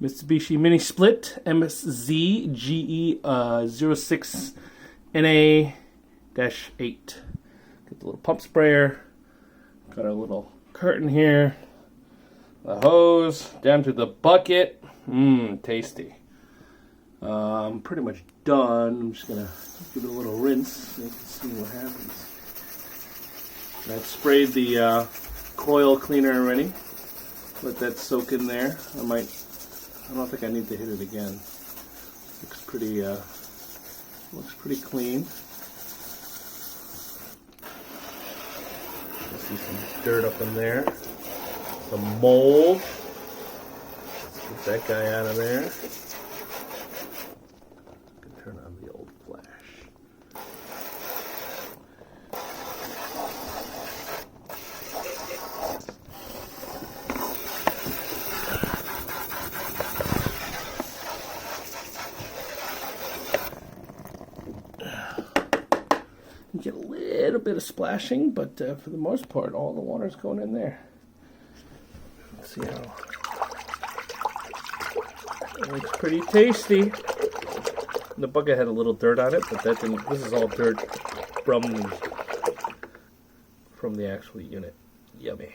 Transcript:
Mitsubishi Mini Split MSZGE 06NA-8. Get the little pump sprayer. Got our little curtain here. The hose down to the bucket. Tasty. I'm pretty much done. I'm just gonna give it a little rinse so you can see what happens. And I've sprayed the coil cleaner already. Let that soak in there. I don't think I need to hit it again. Looks pretty clean. I see some dirt up in there. Some mold. Let's get that guy out of there. Turn on the old flash. You get a little bit of splashing, but for the most part, all the water's going in there. Let's see how it looks. Pretty tasty. The bucket had a little dirt on it, but that didn't. This is all dirt from the actual unit. Yummy.